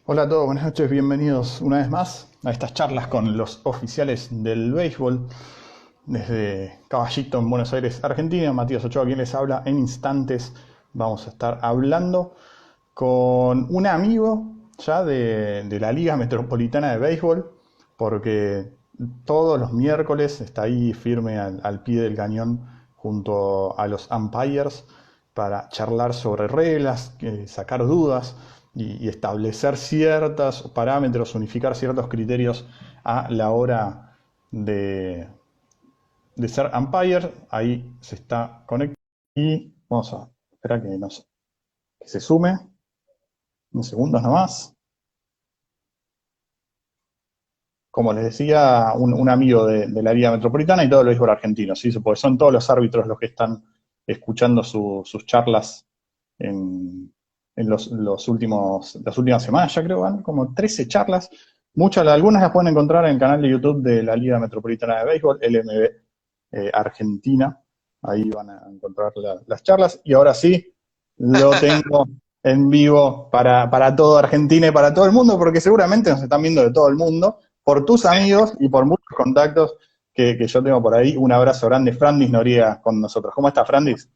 Hola a todos, buenas noches, bienvenidos una vez más a estas charlas con los oficiales del béisbol. Desde Caballito en Buenos Aires, Argentina, Matías Ochoa quien les habla. En instantes vamos a estar hablando con un amigo ya de la Liga Metropolitana de Béisbol, porque todos los miércoles está ahí firme al pie del cañón junto a los umpires para charlar sobre reglas, sacar dudas y establecer ciertos parámetros, unificar ciertos criterios a la hora de, de ser umpire. Ahí se está conectando y vamos a esperar que se sume. Unos segundos nomás. Como les decía, un amigo de la Liga Metropolitana y todo el béisbol argentino, ¿sí? Porque son todos los árbitros los que están escuchando sus charlas en los últimos, las últimas semanas, ya creo, van como 13 charlas. Algunas las pueden encontrar en el canal de YouTube de la Liga Metropolitana de Béisbol, LMB Argentina. Ahí van a encontrar las charlas. Y ahora sí, lo tengo en vivo para toda Argentina y para todo el mundo, porque seguramente nos están viendo de todo el mundo, por tus Sí. amigos y por muchos contactos que yo tengo por ahí. Un abrazo grande, Frandis Noriega con nosotros. ¿Cómo estás, Frandis?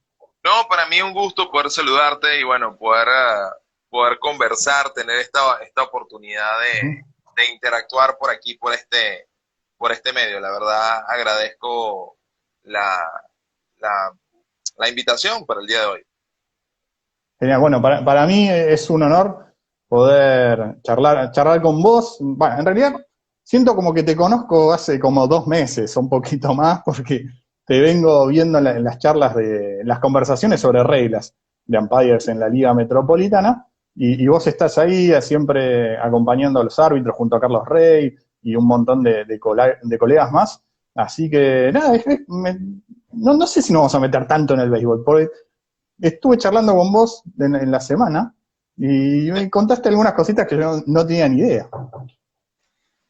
No, para mí es un gusto poder saludarte y bueno, poder conversar, tener esta oportunidad Ujú. de interactuar por aquí, por este medio. La verdad, agradezco la, la, la invitación para el día de hoy. Genial. Bueno, para mí es un honor poder charlar con vos. Bueno, en realidad siento como que te conozco hace como 2 meses, un poquito más, porque te vengo viendo en las charlas en las conversaciones sobre reglas de umpires en la Liga Metropolitana, y vos estás ahí siempre acompañando a los árbitros junto a Carlos Rey y un montón de colegas más. Así que nada, no sé si nos vamos a meter tanto en el béisbol, porque estuve charlando con vos en la semana y me contaste algunas cositas que yo no tenía ni idea.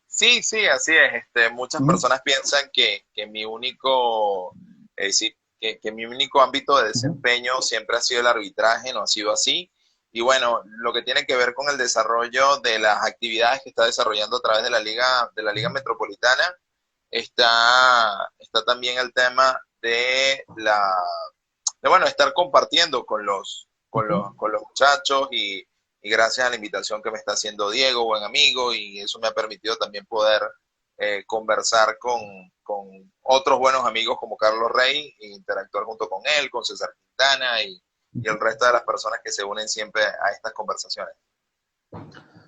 Sí, sí, así es. Muchas Ujú, personas piensan que sí, que mi único ámbito de ujú, desempeño siempre ha sido el arbitraje, no ha sido así. Y bueno, lo que tiene que ver con el desarrollo de las actividades que está desarrollando a través de la Liga Metropolitana, está también el tema bueno, estar compartiendo ujú. con los muchachos y gracias a la invitación que me está haciendo Diego, buen amigo, y eso me ha permitido también poder conversar con otros buenos amigos como Carlos Rey e interactuar junto con él, con César Quintana y el resto de las personas que se unen siempre a estas conversaciones.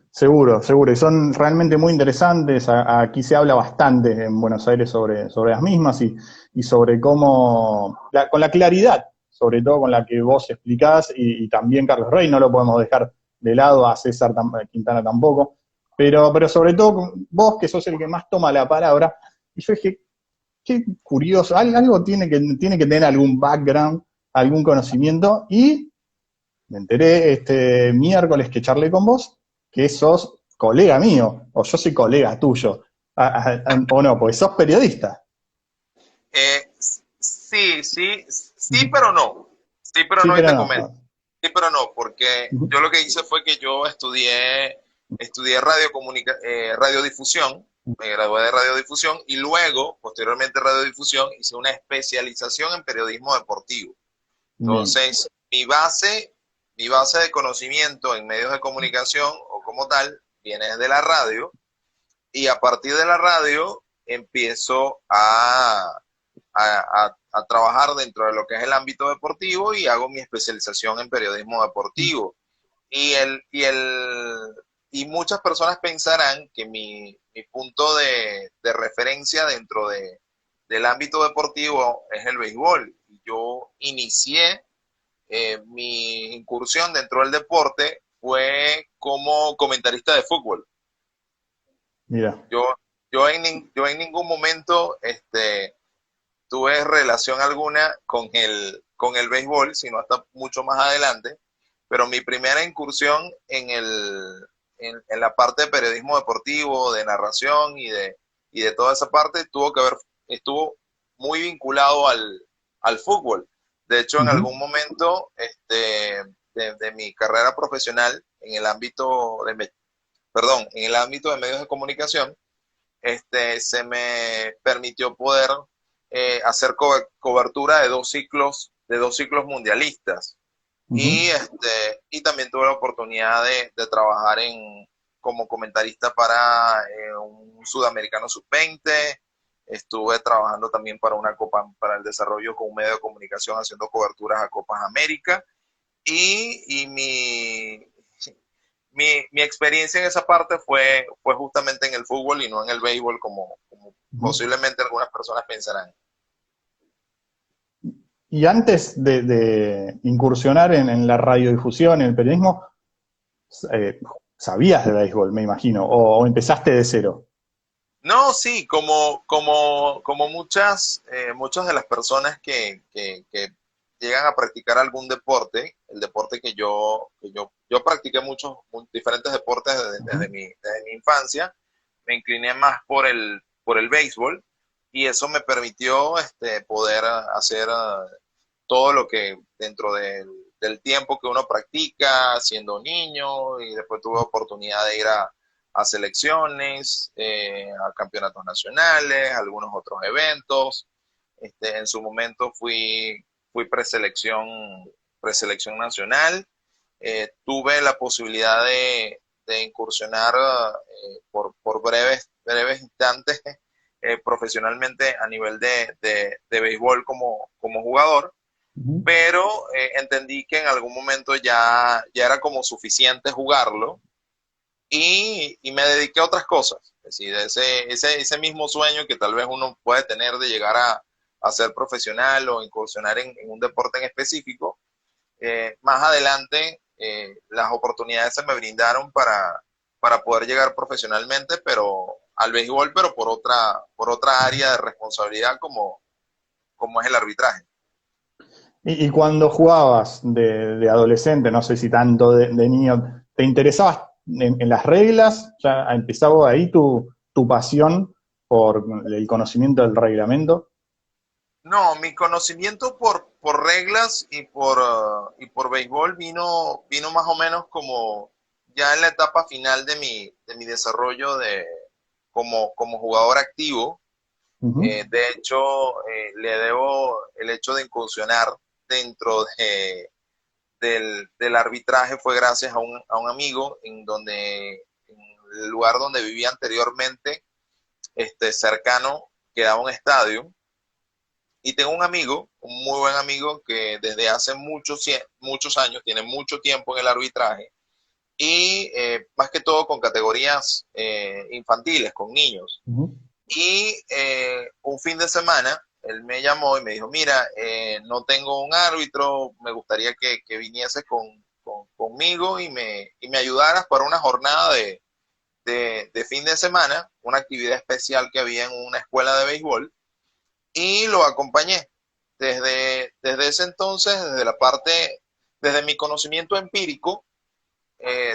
Seguro, seguro. Y son realmente muy interesantes. Aquí se habla bastante en Buenos Aires sobre las mismas y sobre con la claridad, sobre todo con la que vos explicás, y también Carlos Rey, no lo podemos dejar de lado, a César Quintana tampoco, pero sobre todo vos, que sos el que más toma la palabra. Y yo dije, qué curioso, algo tiene que tener algún background, algún conocimiento, y me enteré este miércoles que charlé con vos que sos colega mío, o yo soy colega tuyo, o no, porque sos periodista. Sí, sí, sí, Ujú. pero no. Sí, pero Sí, no, y pero te no. comento. Sí, pero no, porque Ujú. yo lo que hice fue que yo estudié radiodifusión, me gradué de radiodifusión y luego, posteriormente radiodifusión, hice una especialización en periodismo deportivo. Bien. Entonces, mi base de conocimiento en medios de comunicación o como tal viene de la radio y a partir de la radio empiezo a trabajar dentro de lo que es el ámbito deportivo y hago mi especialización en periodismo deportivo. Y, el, y, el, y muchas personas pensarán que mi punto de referencia del ámbito deportivo es el béisbol. Yo inicié mi incursión dentro del deporte fue como comentarista de fútbol. Mira. Yo, yo en ningún momento tuve relación alguna con el béisbol, sino hasta mucho más adelante. Pero mi primera incursión en la parte de periodismo deportivo, de narración y de toda esa parte estuvo muy vinculado al fútbol. De hecho, en Ujú. algún momento de mi carrera profesional en el ámbito perdón, en el ámbito de medios de comunicación, se me permitió poder hacer cobertura de dos ciclos mundialistas. Ujú. Y también tuve la oportunidad de trabajar como comentarista para un sudamericano sub-20. Estuve trabajando también para una Copa para el desarrollo con un medio de comunicación haciendo coberturas a Copas América. Y mi experiencia en esa parte fue justamente en el fútbol y no en el béisbol, como Ujú. posiblemente algunas personas pensarán. Y antes de incursionar en la radiodifusión, en el periodismo, eh, sabías de béisbol, me imagino, o empezaste de cero. No, sí, como muchas de las personas que llegan a practicar algún deporte, el deporte yo practiqué diferentes deportes Ujú. desde mi infancia, me incliné más por el béisbol y eso me permitió poder hacer todo lo que dentro del tiempo que uno practica siendo niño y después tuve oportunidad de ir a selecciones, a campeonatos nacionales, a algunos otros eventos. En su momento fui preselección nacional. Tuve la posibilidad de incursionar por breves instantes profesionalmente a nivel de béisbol como jugador, Ujú. pero entendí que en algún momento ya era como suficiente jugarlo y me dediqué a otras cosas. Es decir, ese mismo sueño que tal vez uno puede tener de llegar a ser profesional o incursionar en un deporte en específico, más adelante las oportunidades se me brindaron para poder llegar profesionalmente, pero al béisbol, pero por otra área de responsabilidad como es el arbitraje. Y cuando jugabas de adolescente, no sé si tanto de niño, ¿te interesabas en las reglas? ¿Ya empezaba ahí tu pasión por el conocimiento del reglamento? No, mi conocimiento por reglas y por béisbol vino más o menos como ya en la etapa final de mi desarrollo como jugador activo. Ujú. De hecho, le debo el hecho de incursionar dentro del arbitraje fue gracias a un amigo en el lugar donde vivía anteriormente, cercano, quedaba un estadio. Y tengo un amigo, un muy buen amigo, que desde hace muchos años, tiene mucho tiempo en el arbitraje, y más que todo con categorías infantiles, con niños. Ujú. Y un fin de semana, él me llamó y me dijo, mira, no tengo un árbitro, me gustaría que vinieses conmigo y me ayudaras para una jornada de fin de semana, una actividad especial que había en una escuela de béisbol, y lo acompañé. Desde ese entonces, desde mi conocimiento empírico,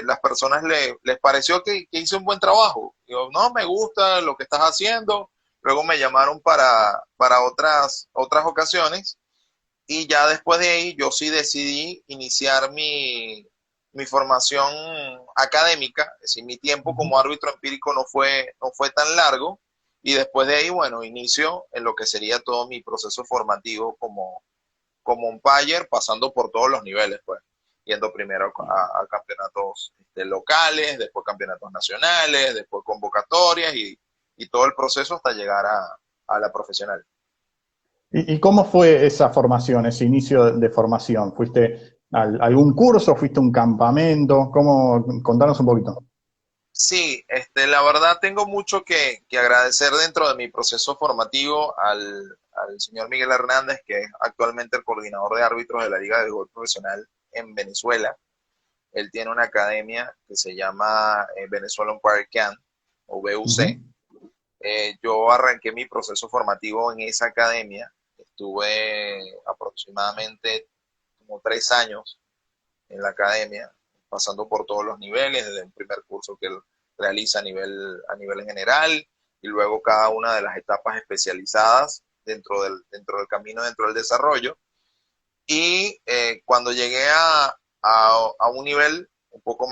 las personas les pareció que hice un buen trabajo. Digo, no, me gusta lo que estás haciendo. Luego me llamaron para otras ocasiones y ya después de ahí yo sí decidí iniciar mi formación académica, es decir, mi tiempo Ujú. como árbitro empírico no fue tan largo y después de ahí, bueno, inicio en lo que sería todo mi proceso formativo como umpire, pasando por todos los niveles, pues, yendo primero a campeonatos locales, después campeonatos nacionales, después convocatorias y todo el proceso hasta llegar a la profesional. ¿Y cómo fue esa formación, ese inicio de formación? ¿Fuiste a algún curso? ¿Fuiste a un campamento? ¿Cómo? Contanos un poquito. Sí, la verdad tengo mucho que agradecer dentro de mi proceso formativo al señor Miguel Hernández, que es actualmente el coordinador de árbitros de la Liga de Béisbol Profesional en Venezuela. Él tiene una academia que se llama Venezuela Umpire Camp o Ujú. BUC. Yo arranqué mi proceso formativo en esa academia. Estuve aproximadamente como 3 años en la academia, pasando por todos los niveles, desde el primer curso que él realiza a nivel general y luego cada una de las etapas especializadas dentro del camino, dentro del desarrollo. Y cuando llegué a un nivel un poco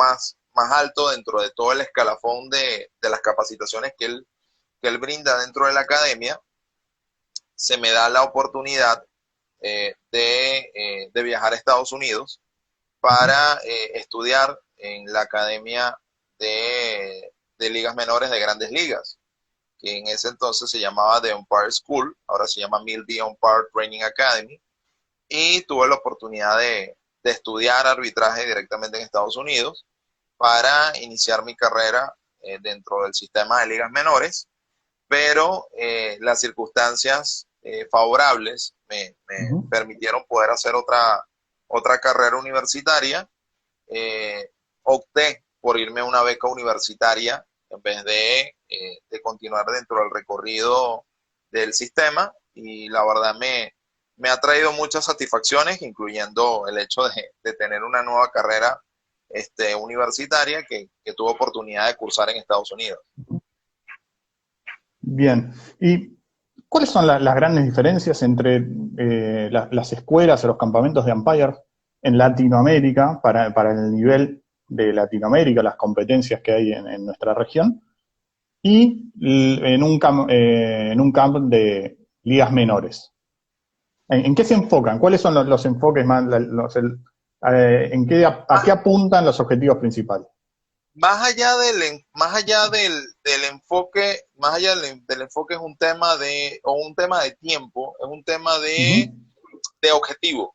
más alto dentro de todo el escalafón de las capacitaciones que él brinda dentro de la academia, se me da la oportunidad de viajar a Estados Unidos para estudiar en la Academia de Ligas Menores de Grandes Ligas, que en ese entonces se llamaba The Umpire School, ahora se llama Milby Umpire Training Academy, y tuve la oportunidad de estudiar arbitraje directamente en Estados Unidos para iniciar mi carrera dentro del sistema de ligas menores, pero las circunstancias favorables me permitieron poder hacer otra carrera universitaria. Opté por irme a una beca universitaria en vez de continuar dentro del recorrido del sistema, y la verdad me ha traído muchas satisfacciones, incluyendo el hecho de tener una nueva carrera universitaria que tuve oportunidad de cursar en Estados Unidos. Bien. ¿Y cuáles son las grandes diferencias entre las escuelas o los campamentos de umpire en Latinoamérica, para el nivel de Latinoamérica, las competencias que hay en nuestra región, y en un camp de ligas menores? ¿En qué se enfocan? ¿Cuáles son los enfoques más, a qué apuntan los objetivos principales? Del enfoque, más allá del enfoque es un tema un tema de tiempo, es un tema de objetivo.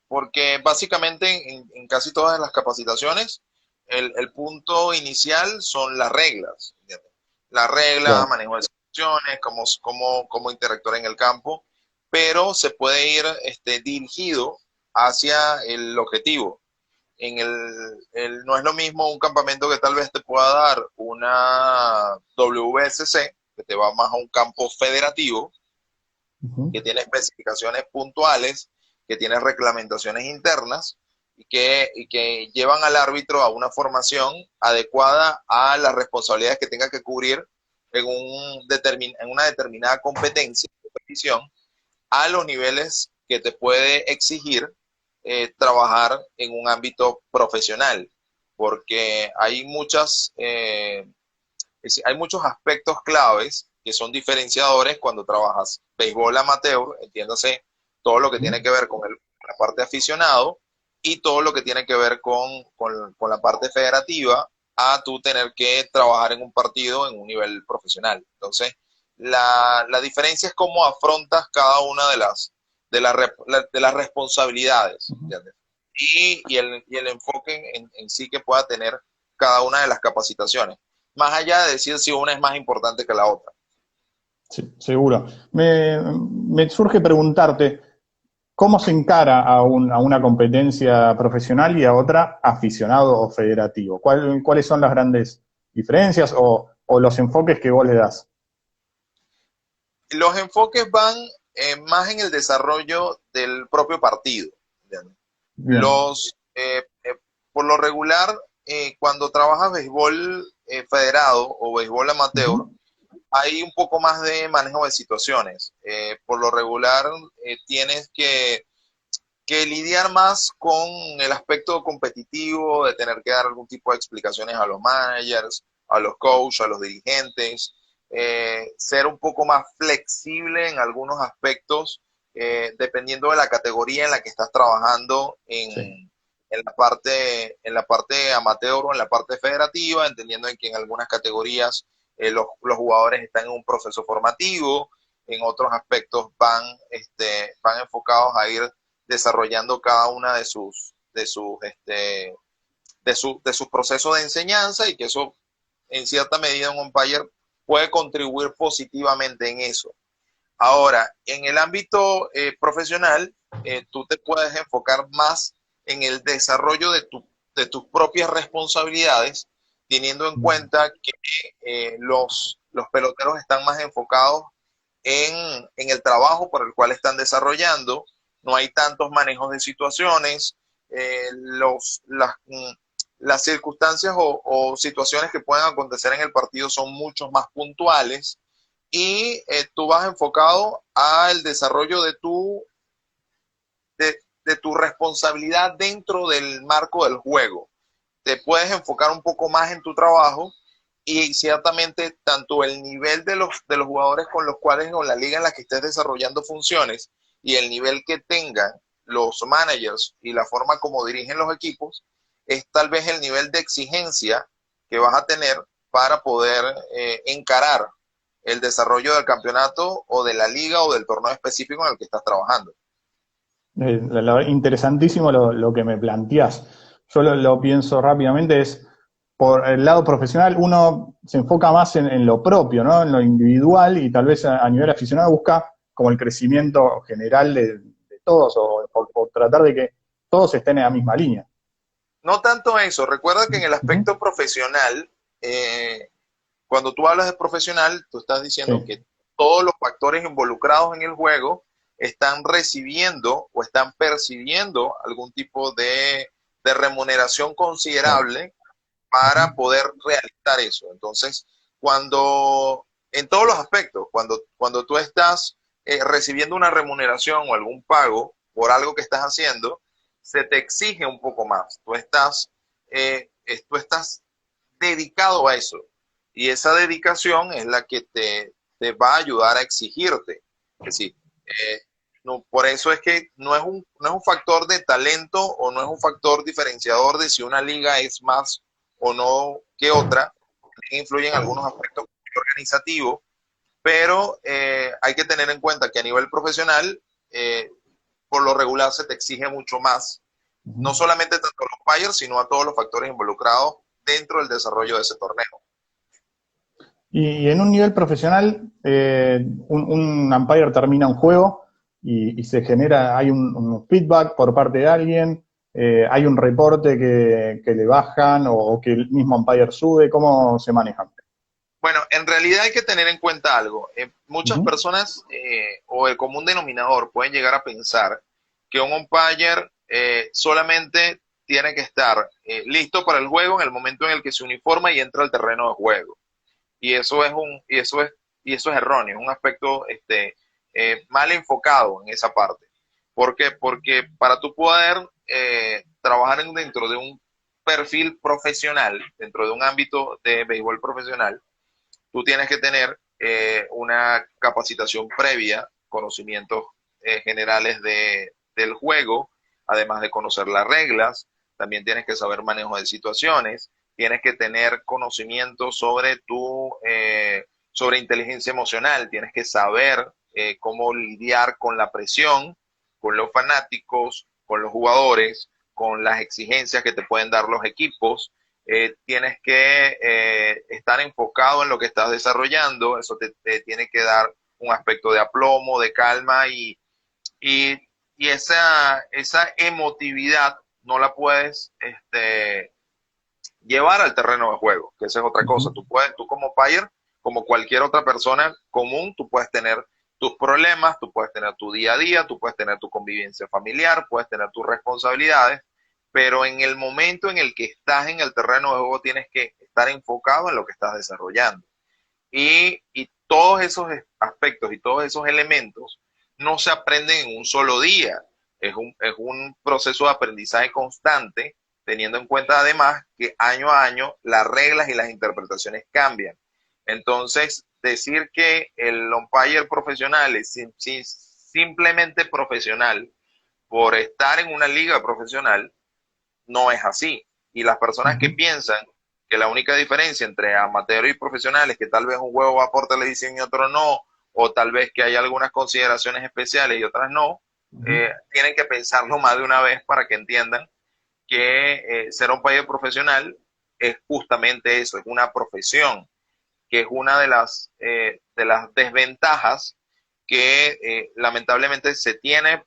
Porque básicamente en casi todas las capacitaciones el punto inicial son las reglas, ¿entiendes? Las reglas, Claro. manejo de situaciones, cómo interactuar en el campo, pero se puede ir dirigido hacia el objetivo. No es lo mismo un campamento que tal vez te pueda dar una WSC, que te va más a un campo federativo, que tiene especificaciones puntuales, que tiene reglamentaciones internas y que llevan al árbitro a una formación adecuada a las responsabilidades que tenga que cubrir en una determinada competencia, competición, a los niveles que te puede exigir trabajar en un ámbito profesional, porque hay muchos aspectos claves que son diferenciadores cuando trabajas béisbol amateur, entiéndase todo lo que tiene que ver con la parte aficionado y todo lo que tiene que ver con la parte federativa, a tú tener que trabajar en un partido en un nivel profesional. Entonces, la diferencia es cómo afrontas cada una de las responsabilidades, ¿entiendes? Y el enfoque en sí que pueda tener cada una de las capacitaciones, más allá de decir si una es más importante que la otra. Sí, seguro. Me surge preguntarte, ¿cómo se encara a una competencia profesional y a otra aficionado o federativo? ¿Cuáles son las grandes diferencias o los enfoques que vos le das? Los enfoques van más en el desarrollo del propio partido, ¿entiendes? Bien. Por lo regular, cuando trabajas béisbol federado o béisbol amateur, hay un poco más de manejo de situaciones. Por lo regular, tienes que lidiar más con el aspecto competitivo, de tener que dar algún tipo de explicaciones a los managers, a los coaches, a los dirigentes, ser un poco más flexible en algunos aspectos, dependiendo de la categoría en la que estás trabajando Sí. en la parte amateur o en la parte federativa, entendiendo en que en algunas categorías los jugadores están en un proceso formativo, en otros aspectos van enfocados a ir desarrollando cada una de sus procesos de enseñanza, y que eso en cierta medida un umpire puede contribuir positivamente en eso. Ahora, en el ámbito profesional, tú te puedes enfocar más en el desarrollo de tus propias responsabilidades, teniendo en cuenta que los peloteros están más enfocados en el trabajo por el cual están desarrollando. No hay tantos manejos de situaciones, las circunstancias o situaciones que pueden acontecer en el partido son mucho más puntuales, y tú vas enfocado al desarrollo de tu responsabilidad dentro del marco del juego. te puedes enfocar un poco más en tu trabajo y ciertamente tanto el nivel de los jugadores con los cuales o la liga en la que estés desarrollando funciones y el nivel que tengan los managers y la forma como dirigen los equipos es tal vez el nivel de exigencia que vas a tener para poder encarar el desarrollo del campeonato o de la liga o del torneo específico en el que estás trabajando. Interesantísimo lo que me planteás. Yo lo pienso rápidamente, es por el lado profesional, uno se enfoca más en lo propio, ¿no? En lo individual y tal vez a nivel aficionado busca como el crecimiento general de todos o tratar de que todos estén en la misma línea. No tanto eso, recuerda que en el Ujú. aspecto profesional, cuando tú hablas de profesional, tú estás diciendo Sí, que todos los factores involucrados en el juego están recibiendo o están percibiendo algún tipo de remuneración claro. considerable Ujú. para poder realizar eso. Entonces, cuando, en todos los aspectos, cuando tú estás recibiendo una remuneración o algún pago por algo que estás haciendo, se te exige un poco más. Tú estás dedicado a eso. Y esa dedicación es la que te va a ayudar a exigirte. Es decir, no, por eso es que no es un factor de talento o no es un factor diferenciador de si una liga es más o no que otra. También influyen algunos aspectos organizativos, pero hay que tener en cuenta que a nivel profesional, eh, por lo regular se te exige mucho más, Ujú. no solamente tanto a los players, sino a todos los factores involucrados dentro del desarrollo de ese torneo. Y en un nivel profesional, un umpire termina un juego y se genera, hay un feedback por parte de alguien, hay un reporte que le bajan o que el mismo umpire sube, ¿cómo se manejan? Bueno, en realidad hay que tener en cuenta algo. Muchas Ujú. personas o el común denominador pueden llegar a pensar que un umpire solamente tiene que estar listo para el juego en el momento en el que se uniforma y entra al terreno de juego. Y eso es y eso es erróneo, es un aspecto mal enfocado en esa parte. ¿Por qué? Porque para tú poder trabajar dentro de un perfil profesional, dentro de un ámbito de béisbol profesional, tú tienes que tener una capacitación previa, conocimientos generales del juego, además de conocer las reglas, también tienes que saber manejo de situaciones, tienes que tener conocimiento sobre inteligencia emocional, tienes que saber cómo lidiar con la presión, con los fanáticos, con los jugadores, con las exigencias que te pueden dar los equipos, tienes que estar enfocado en lo que estás desarrollando, eso te tiene que dar un aspecto de aplomo, de calma y, y esa emotividad no la puedes llevar al terreno de juego, que esa es otra cosa. Ujú. Tú como buyer, como cualquier otra persona común, tú puedes tener tus problemas, tú puedes tener tu día a día, tú puedes tener tu convivencia familiar, puedes tener tus responsabilidades, pero en el momento en el que estás en el terreno de juego tienes que estar enfocado en lo que estás desarrollando. Y todos esos aspectos y todos esos elementos no se aprenden en un solo día. Es un proceso de aprendizaje constante, teniendo en cuenta además que año a año las reglas y las interpretaciones cambian. Entonces, decir que el umpire profesional es simplemente profesional por estar en una liga profesional no es así. Y las personas que Ujú. piensan que la única diferencia entre amateur y profesional es que tal vez un juego va por televisión y otro no, o tal vez que hay algunas consideraciones especiales y otras no, Ujú. tienen que pensarlo más de una vez para que entiendan que ser un país profesional es justamente eso, es una profesión, que es una de las desventajas que lamentablemente se tiene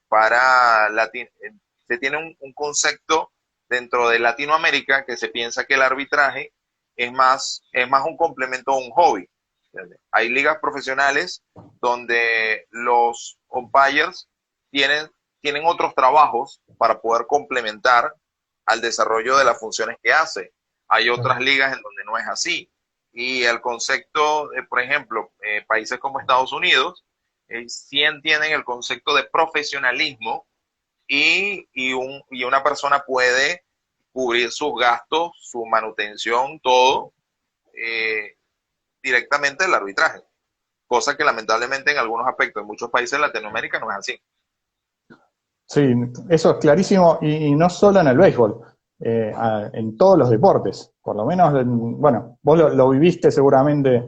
se tiene un concepto dentro de Latinoamérica que se piensa que el arbitraje es más un complemento a un hobby. ¿Entiendes? Hay ligas profesionales donde los umpires tienen, tienen otros trabajos para poder complementar al desarrollo de las funciones que hace. Hay Claro. otras ligas en donde no es así. Y el concepto, por ejemplo, países como Estados Unidos, sí entienden el concepto de profesionalismo y una persona puede cubrir sus gastos, su manutención, todo, directamente del arbitraje. Cosa que lamentablemente en algunos aspectos, en muchos países de Latinoamérica no es así. Sí, eso es clarísimo y no solo en el béisbol, en todos los deportes, por lo menos, bueno, vos lo viviste seguramente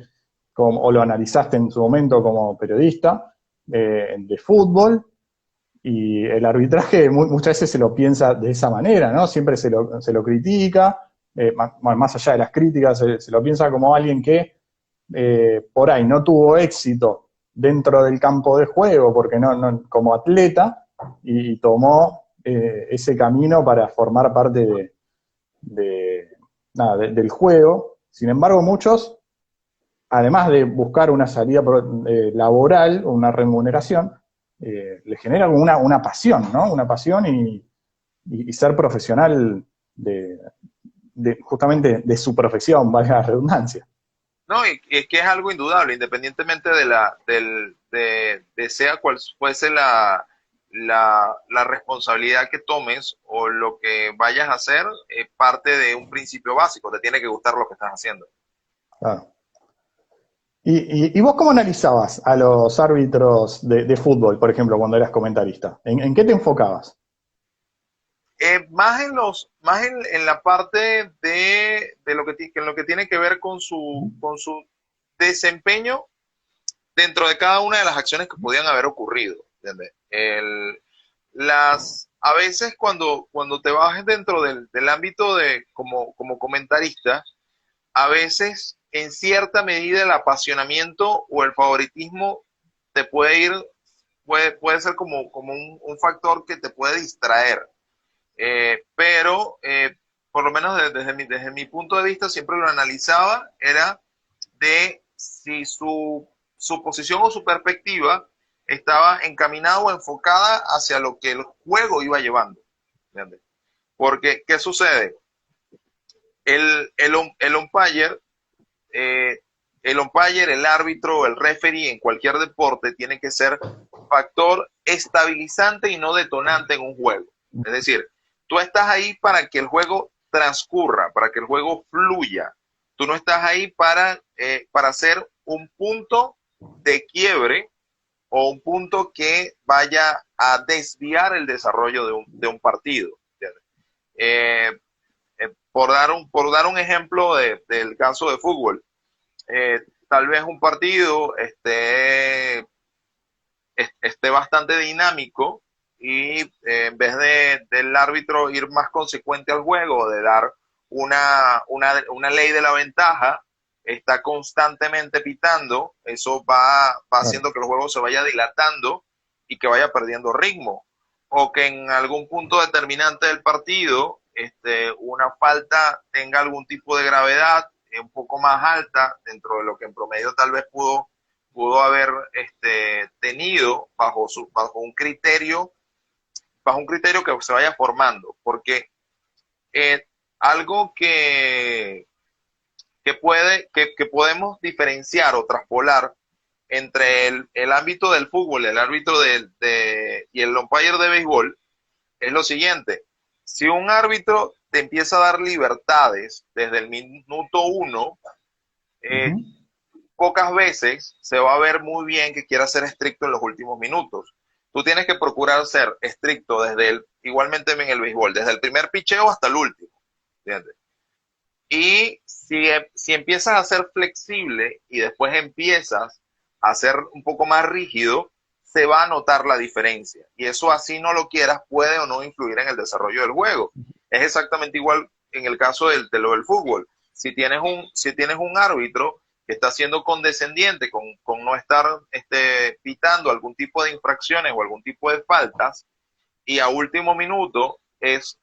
o lo analizaste en su momento como periodista de fútbol y el arbitraje muchas veces se lo piensa de esa manera, ¿no? Siempre se lo critica, más allá de las críticas, se lo piensa como alguien que por ahí no tuvo éxito dentro del campo de juego porque como atleta y tomó ese camino para formar parte del juego. Sin embargo, muchos, además de buscar una salida laboral o una remuneración, le genera como una pasión, ¿no? Una pasión y ser profesional justamente de su profesión, valga la redundancia. No, y es que es algo indudable, independientemente de sea cual fuese la responsabilidad que tomes o lo que vayas a hacer, es parte de un principio básico, te tiene que gustar lo que estás haciendo. Claro. ¿Y vos cómo analizabas a los árbitros de fútbol, por ejemplo, cuando eras comentarista? ¿En qué te enfocabas? En la parte de lo que tiene que ver con su desempeño dentro de cada una de las acciones que podían haber ocurrido. ¿Entiendes? A veces cuando te vas dentro del ámbito como comentarista, a veces en cierta medida el apasionamiento o el favoritismo te puede ser como un factor que te puede distraer. Pero por lo menos desde mi punto de vista siempre lo analizaba, era de si su posición o su perspectiva estaba encaminada o enfocada hacia lo que el juego iba llevando. ¿Entiendes? Porque, ¿qué sucede? El umpire, eh, el árbitro, el referee en cualquier deporte tiene que ser factor estabilizante y no detonante en un juego. Es decir, tú estás ahí para que el juego transcurra, para que el juego fluya. Tú no estás ahí para hacer un punto de quiebre o un punto que vaya a desviar el desarrollo de un partido. Eh, por dar un ejemplo del caso de fútbol, tal vez un partido esté bastante dinámico y en vez del árbitro ir más consecuente al juego, de dar una ley de la ventaja, está constantemente pitando, eso va haciendo que el juego se vaya dilatando y que vaya perdiendo ritmo. O que en algún punto determinante del partido una falta tenga algún tipo de gravedad un poco más alta dentro de lo que en promedio tal vez pudo haber tenido bajo un criterio que se vaya formando, porque algo que podemos diferenciar o traspolar entre el ámbito del fútbol, el árbitro y el umpire de béisbol, es lo siguiente: si un árbitro te empieza a dar libertades desde el minuto uno, pocas veces se va a ver muy bien que quiera ser estricto en los últimos minutos. Tú tienes que procurar ser estricto igualmente en el béisbol, desde el primer picheo hasta el último. ¿Entiendes? Y si empiezas a ser flexible y después empiezas a ser un poco más rígido, se va a notar la diferencia. Y eso, así no lo quieras, puede o no influir en el desarrollo del juego. Es exactamente igual en el caso de lo del fútbol. Si tienes un árbitro que está siendo condescendiente con no estar pitando algún tipo de infracciones o algún tipo de faltas, y a último minuto es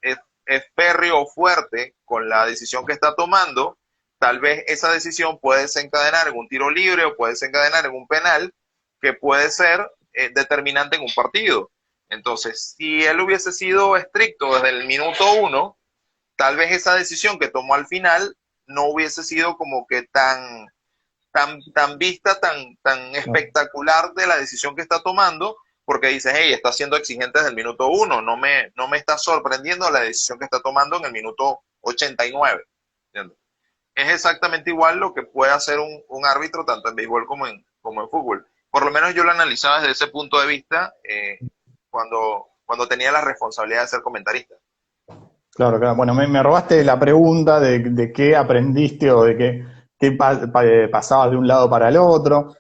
férreo o fuerte con la decisión que está tomando, tal vez esa decisión puede desencadenar en un tiro libre o puede desencadenar en un penal que puede ser determinante en un partido. Entonces, si él hubiese sido estricto desde el minuto uno, tal vez esa decisión que tomó al final no hubiese sido como que tan vista, tan espectacular de la decisión que está tomando, porque dices, hey, está siendo exigente desde el minuto 1, no me está sorprendiendo la decisión que está tomando en el minuto 89. ¿Entiendes? Es exactamente igual lo que puede hacer un árbitro tanto en béisbol como en fútbol. Por lo menos yo lo analizaba desde ese punto de vista cuando tenía la responsabilidad de ser comentarista. Claro, claro. Bueno, me robaste la pregunta de qué aprendiste o de qué pasabas de un lado para el otro.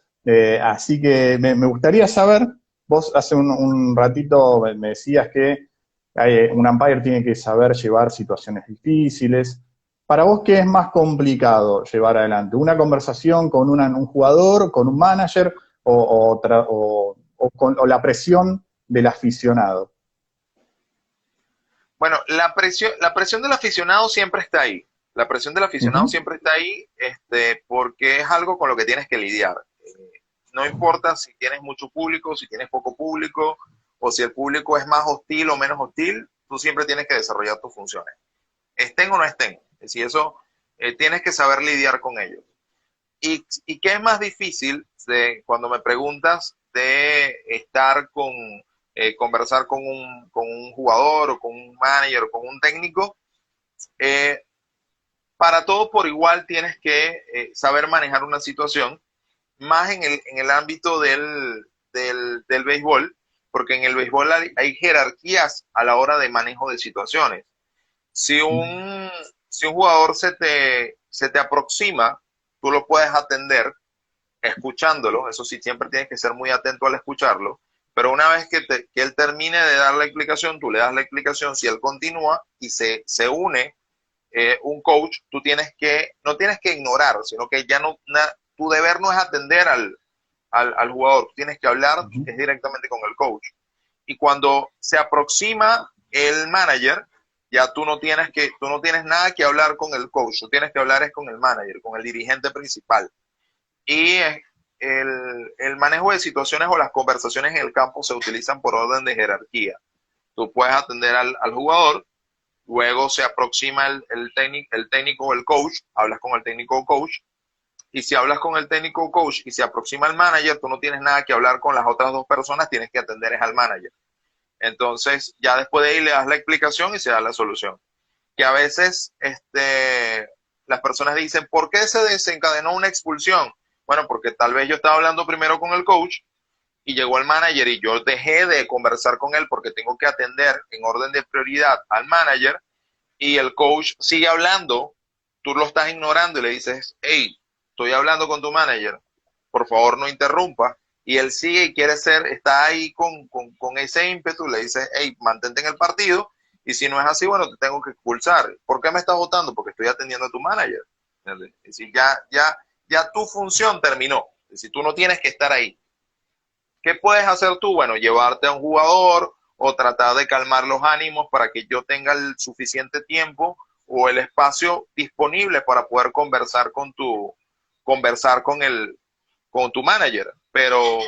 Así que me gustaría saber, vos hace un ratito me decías que un umpire tiene que saber llevar situaciones difíciles. Para vos, ¿qué es más complicado llevar adelante? ¿Una conversación con un jugador, con un manager o la presión del aficionado? Bueno, la presión del aficionado siempre está ahí. La presión del aficionado Ujú. siempre está ahí, porque es algo con lo que tienes que lidiar. No importa si tienes mucho público, si tienes poco público, o si el público es más hostil o menos hostil, tú siempre tienes que desarrollar tus funciones. Estén o no estén. Es decir, eso tienes que saber lidiar con ellos. ¿Y qué es más difícil cuando me preguntas de estar conversar con un jugador o con un manager o con un técnico? Eh, para todo por igual tienes que saber manejar una situación, más en el ámbito del béisbol, porque en el béisbol hay jerarquías a la hora de manejo de situaciones. Si un jugador se te aproxima, tú lo puedes atender escuchándolo, eso sí, siempre tienes que ser muy atento al escucharlo, pero una vez que él termine de dar la explicación, tú le das la explicación, si él continúa y se une un coach, no tienes que ignorar, sino que ya no, tu deber no es atender al jugador, tú tienes que hablar Ujú. es directamente con el coach. Y cuando se aproxima el manager, ya tú no tienes nada que hablar con el coach, tú tienes que hablar es con el manager, con el dirigente principal. Y el manejo de situaciones o las conversaciones en el campo se utilizan por orden de jerarquía. Tú puedes atender al jugador, luego se aproxima el técnico o el coach, hablas con el técnico o coach, y si hablas con el técnico o coach y se aproxima el manager, tú no tienes nada que hablar con las otras dos personas, tienes que atender es al manager. Entonces, ya después de ahí le das la explicación y se da la solución. Que a veces las personas dicen, ¿por qué se desencadenó una expulsión? Bueno, porque tal vez yo estaba hablando primero con el coach y llegó el manager y yo dejé de conversar con él porque tengo que atender en orden de prioridad al manager y el coach sigue hablando, tú lo estás ignorando y le dices, hey, estoy hablando con tu manager, por favor no interrumpa. Y él sigue y está ahí con ese ímpetu, le dices, hey, mantente en el partido, y si no es así, bueno, te tengo que expulsar. ¿Por qué me estás votando? Porque estoy atendiendo a tu manager. ¿Entiendes? Es decir, ya tu función terminó. Es decir, tú no tienes que estar ahí. ¿Qué puedes hacer tú? Bueno, llevarte a un jugador o tratar de calmar los ánimos para que yo tenga el suficiente tiempo o el espacio disponible para poder conversar con tu manager. Pero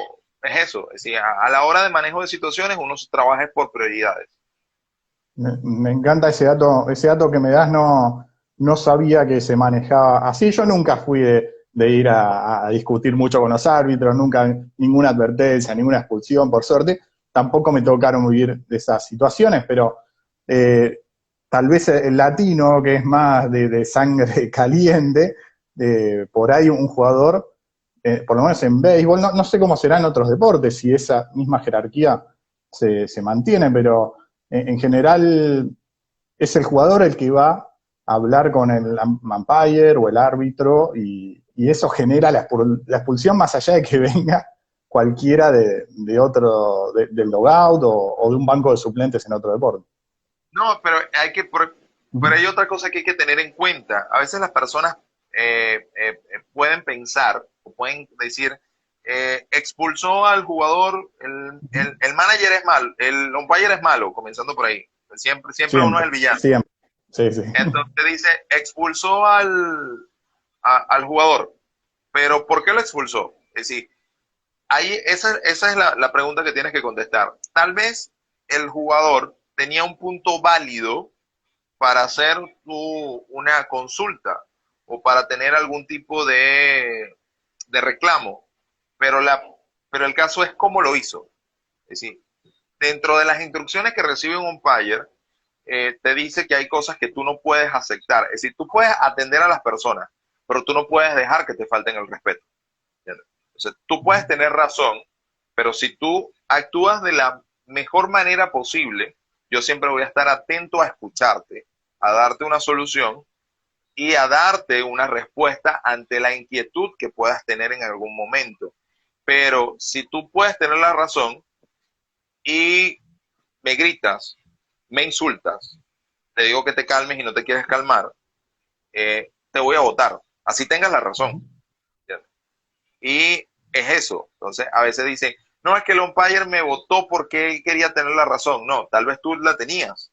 es eso, es decir, a la hora de manejo de situaciones uno trabaja por prioridades. Me encanta ese dato que me das, no sabía que se manejaba así. Yo nunca fui de ir a discutir mucho con los árbitros, nunca ninguna advertencia, ninguna expulsión, por suerte. Tampoco me tocaron vivir de esas situaciones, pero eh, tal vez el latino, que es más de sangre caliente, por ahí un jugador, por lo menos en béisbol, no sé cómo será en otros deportes, si esa misma jerarquía se mantiene, pero en general es el jugador el que va a hablar con el umpire o el árbitro y eso genera la expulsión más allá de que venga cualquiera de otro, del logout o de un banco de suplentes en otro deporte. No, pero hay otra cosa que hay que tener en cuenta. A veces las personas pueden pensar o pueden decir, expulsó al jugador, el manager es malo, el umpire es malo, comenzando por ahí. Siempre uno es Siempre, el villano. siempre. Sí, sí. Entonces dice, expulsó al jugador, pero ¿por qué lo expulsó? Es decir, ahí esa es la pregunta que tienes que contestar. Tal vez el jugador tenía un punto válido para hacer una consulta o para tener algún tipo de reclamo, pero, pero el caso es cómo lo hizo. Es decir, dentro de las instrucciones que recibe un umpire, te dice que hay cosas que tú no puedes aceptar. Es decir, tú puedes atender a las personas, pero tú no puedes dejar que te falten el respeto. ¿Entiendes? Entonces, tú puedes tener razón, pero si tú actúas de la mejor manera posible, yo siempre voy a estar atento a escucharte, a darte una solución y a darte una respuesta ante la inquietud que puedas tener en algún momento. Pero si tú puedes tener la razón y me gritas, me insultas, te digo que te calmes y no te quieres calmar, te voy a votar, así tengas la razón. ¿Entiendes? Y es eso. Entonces, a veces dicen, no, es que el umpire me votó porque él quería tener la razón. No, tal vez tú la tenías,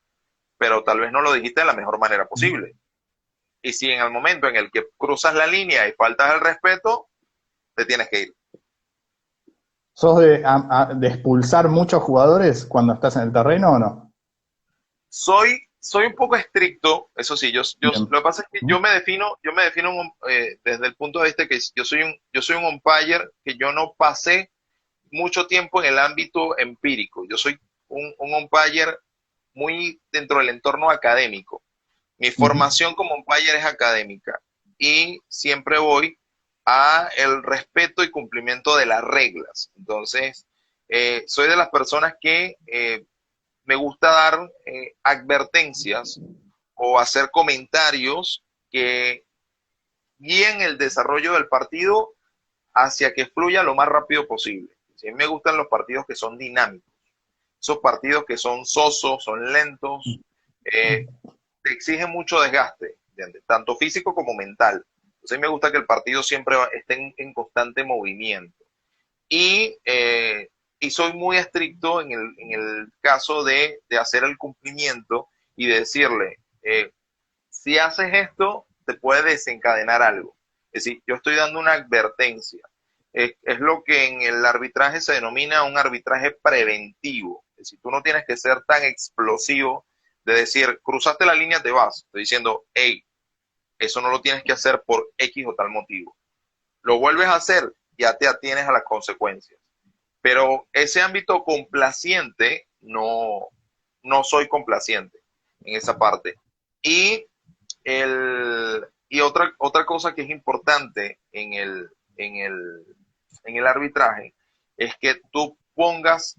pero tal vez no lo dijiste de la mejor manera posible. Y si en el momento en el que cruzas la línea y faltas el respeto, te tienes que ir. ¿Sos de expulsar muchos jugadores cuando estás en el terreno o no? Soy un poco estricto, eso sí, Bien. lo que pasa es que yo me defino desde el punto de vista que yo soy un umpire que yo no pasé mucho tiempo en el ámbito empírico. Yo soy un umpire muy dentro del entorno académico. Mi Ujú. formación como umpire es académica y siempre voy a el respeto y cumplimiento de las reglas. Entonces, soy de las personas que me gusta dar advertencias o hacer comentarios que guíen el desarrollo del partido hacia que fluya lo más rápido posible. Sí, me gustan los partidos que son dinámicos, esos partidos que son sosos, son lentos, eh, te exigen mucho desgaste, ¿entiendes? Tanto físico como mental. Entonces me gusta que el partido siempre esté en constante movimiento. Y soy muy estricto en el caso de hacer el cumplimiento y de decirle, si haces esto, te puede desencadenar algo. Es decir, yo estoy dando una advertencia. Es lo que en el arbitraje se denomina un arbitraje preventivo. Es decir, tú no tienes que ser tan explosivo de decir, cruzaste la línea, te vas. Estoy diciendo, hey, eso no lo tienes que hacer por X o tal motivo. Lo vuelves a hacer, ya te atienes a las consecuencias. Pero ese ámbito complaciente, no soy complaciente en esa parte. Y otra cosa que es importante en el arbitraje es que tú pongas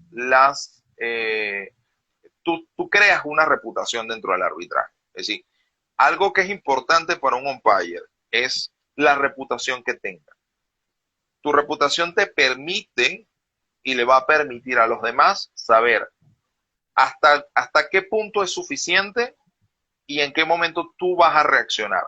tú creas una reputación dentro del arbitraje. Es decir, algo que es importante para un umpire es la reputación que tenga. Tu reputación te permite y le va a permitir a los demás saber hasta qué punto es suficiente y en qué momento tú vas a reaccionar.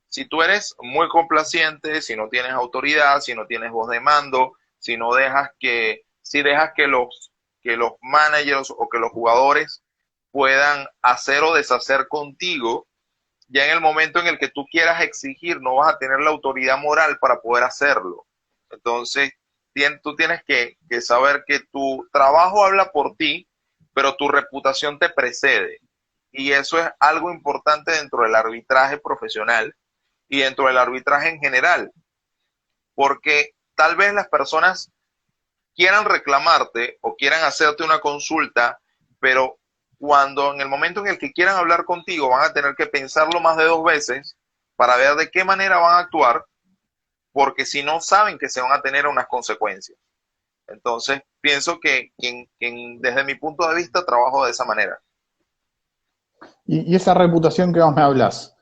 Si tú eres muy complaciente, si no tienes autoridad, si no tienes voz de mando, si dejas que los managers o que los jugadores puedan hacer o deshacer contigo, ya en el momento en el que tú quieras exigir, no vas a tener la autoridad moral para poder hacerlo. Entonces, tú tienes que saber que tu trabajo habla por ti, pero tu reputación te precede. Y eso es algo importante dentro del arbitraje profesional y dentro del arbitraje en general, porque tal vez las personas quieran reclamarte o quieran hacerte una consulta, pero cuando en el momento en el que quieran hablar contigo van a tener que pensarlo más de dos veces para ver de qué manera van a actuar, porque si no saben que se van a tener unas consecuencias. Entonces, pienso desde mi punto de vista trabajo de esa manera. Y esa reputación que vos me hablas,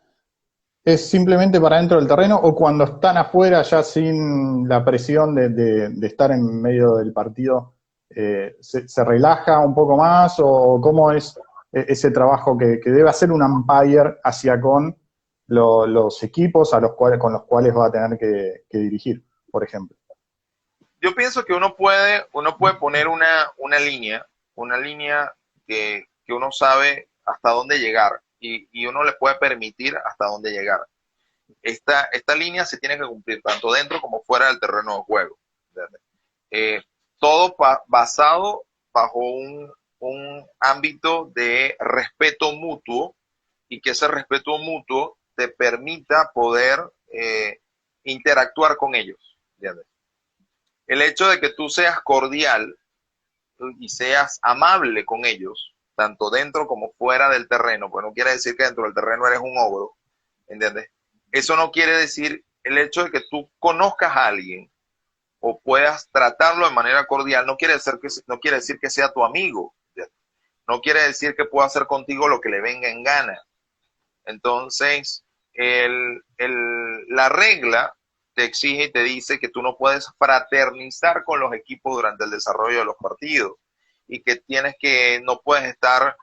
¿es simplemente para dentro del terreno o cuando están afuera ya sin la presión de estar en medio del partido, se relaja un poco más o cómo es ese trabajo que debe hacer un umpire hacia con los equipos con los cuales va a tener que dirigir, por ejemplo? Yo pienso que uno puede poner una línea que uno sabe hasta dónde llegar y uno le puede permitir hasta dónde llegar. Esta línea se tiene que cumplir tanto dentro como fuera del terreno de juego. Eh, todo basado bajo un ámbito de respeto mutuo y que ese respeto mutuo te permita poder interactuar con ellos. ¿Entiendes? El hecho de que tú seas cordial y seas amable con ellos, tanto dentro como fuera del terreno, pues no quiere decir que dentro del terreno eres un ogro, ¿entiendes? Eso no quiere decir el hecho de que tú conozcas a alguien o puedas tratarlo de manera cordial, no quiere decir que sea tu amigo, ¿entiendes? No quiere decir que pueda hacer contigo lo que le venga en gana. Entonces, la regla te exige y te dice que tú no puedes fraternizar con los equipos durante el desarrollo de los partidos y que no puedes estar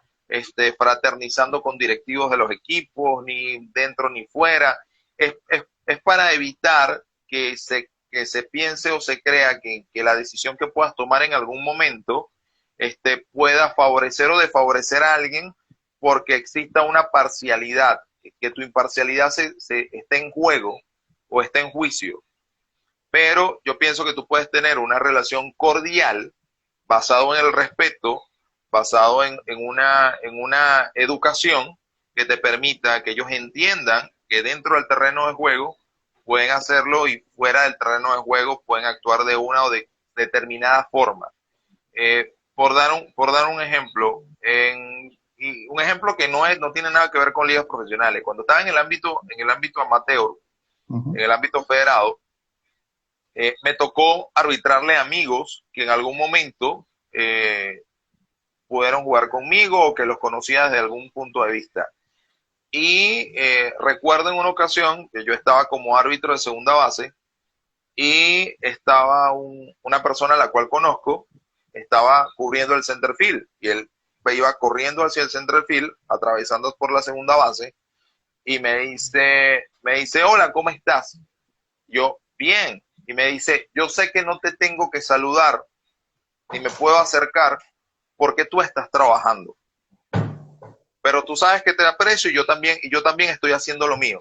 fraternizando con directivos de los equipos, ni dentro ni fuera. Es para evitar que se piense o se crea que la decisión que puedas tomar en algún momento pueda favorecer o desfavorecer a alguien porque exista una parcialidad, que tu imparcialidad esté en juego o esté en juicio. Pero yo pienso que tú puedes tener una relación cordial basado en el respeto, basado en una educación que te permita que ellos entiendan que dentro del terreno de juego pueden hacerlo y fuera del terreno de juego pueden actuar de una o de determinada forma. Por dar un ejemplo, y un ejemplo que no tiene nada que ver con ligas profesionales. Cuando estaba en el ámbito amateur, en el ámbito federado, me tocó arbitrarle a amigos que en algún momento pudieron jugar conmigo o que los conocía desde algún punto de vista. Y recuerdo en una ocasión que yo estaba como árbitro de segunda base y estaba una persona a la cual conozco, estaba cubriendo el center field y él iba corriendo hacia el center field, atravesando por la segunda base y me dice, hola, ¿cómo estás? Yo, bien. Y me dice, yo sé que no te tengo que saludar ni me puedo acercar porque tú estás trabajando. Pero tú sabes que te aprecio y yo también estoy haciendo lo mío.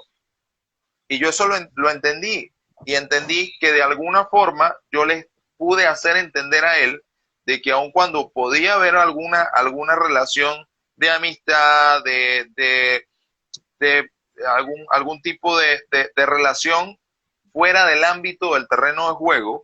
Y yo eso lo entendí. Y entendí que de alguna forma yo les pude hacer entender a él de que aun cuando podía haber alguna relación de amistad, de algún tipo de relación fuera del ámbito del terreno de juego,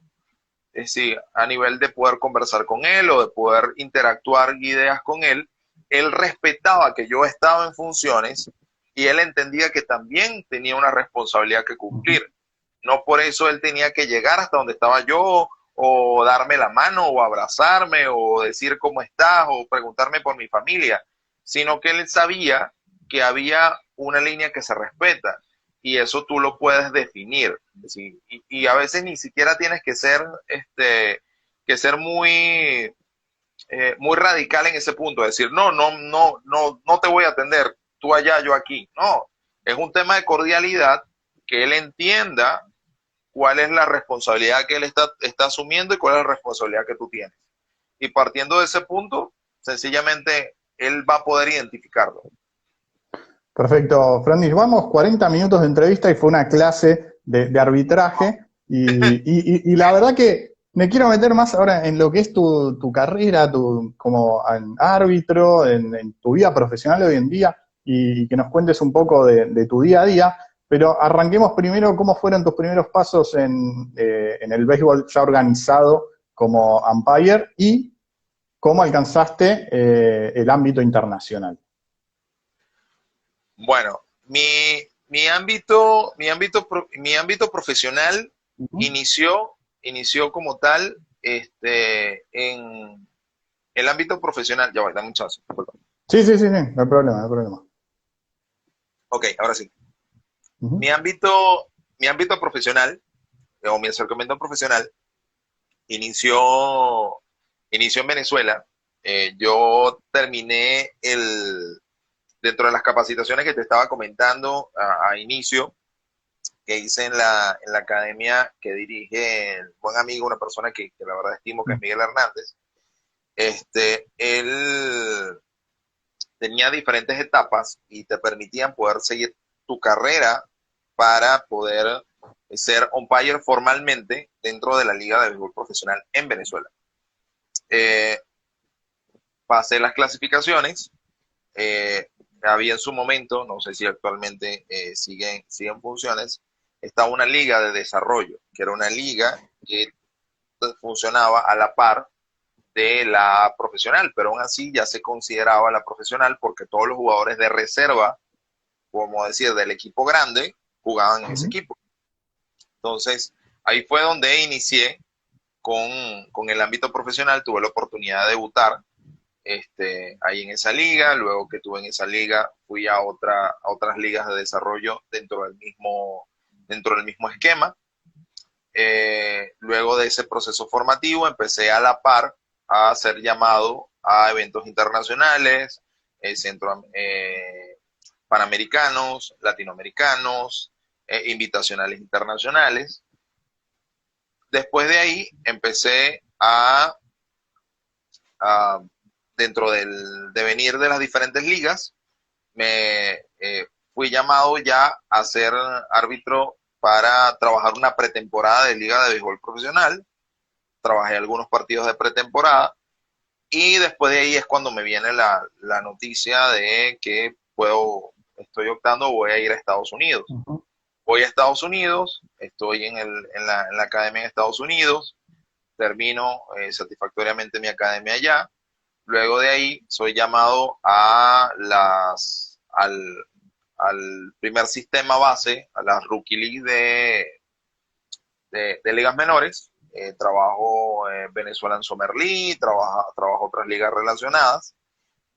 es decir, a nivel de poder conversar con él o de poder interactuar ideas con él respetaba que yo estaba en funciones y él entendía que también tenía una responsabilidad que cumplir. No por eso él tenía que llegar hasta donde estaba yo o darme la mano o abrazarme o decir cómo estás o preguntarme por mi familia, sino que él sabía que había una línea que se respeta y eso tú lo puedes definir. ¿Sí? Y a veces ni siquiera tienes que ser muy radical en ese punto, decir, no te voy a atender, tú allá, yo aquí. No, es un tema de cordialidad, que él entienda cuál es la responsabilidad que él está asumiendo y cuál es la responsabilidad que tú tienes. Y partiendo de ese punto, sencillamente él va a poder identificarlo. Perfecto, Francis. Vamos 40 minutos de entrevista y fue una clase de arbitraje. Y la verdad que me quiero meter más ahora en lo que es tu carrera, como árbitro, en tu vida profesional hoy en día, y que nos cuentes un poco de tu día a día. Pero arranquemos primero, ¿cómo fueron tus primeros pasos en el béisbol ya organizado como umpire y cómo alcanzaste el ámbito internacional? Bueno, mi ámbito profesional Ujú. inició como tal en el ámbito profesional. Ya va, dame un chance, disculpa. Sí, sí, sí, sí, no hay problema, no hay problema. Ok, ahora sí. Ujú. Mi ámbito profesional, o mi acercamiento profesional, inició, inició en Venezuela. Yo terminé dentro de las capacitaciones que te estaba comentando a inicio, que hice en la academia que dirige el buen amigo, una persona que la verdad estimo que es Miguel Hernández. Él tenía diferentes etapas y te permitían poder seguir tu carrera para poder ser umpire formalmente dentro de la Liga de Béisbol Profesional en Venezuela. Eh, Pasé las clasificaciones, había en su momento, no sé si actualmente siguen funciones, estaba una liga de desarrollo, que era una liga que funcionaba a la par de la profesional, pero aún así ya se consideraba la profesional porque todos los jugadores de reserva, como decir, del equipo grande, jugaban en ese equipo. Entonces, ahí fue donde inicié con el ámbito profesional, tuve la oportunidad de debutar ahí en esa liga, luego que tuve en esa liga fui a otras ligas de desarrollo dentro del mismo esquema. Luego de ese proceso formativo empecé a la par a ser llamado a eventos internacionales, panamericanos, latinoamericanos, invitacionales internacionales. Después de ahí empecé a dentro del devenir de las diferentes ligas, me fui llamado ya a ser árbitro para trabajar una pretemporada de Liga de Béisbol Profesional. Trabajé algunos partidos de pretemporada y después de ahí es cuando me viene la noticia de que estoy optando, voy a ir a Estados Unidos. Voy a Estados Unidos, estoy en la academia en Estados Unidos, termino satisfactoriamente mi academia allá. Luego de ahí soy llamado al primer sistema base, a las Rookie League de ligas menores. Trabajo Venezuela en Summer League, trabajo otras ligas relacionadas.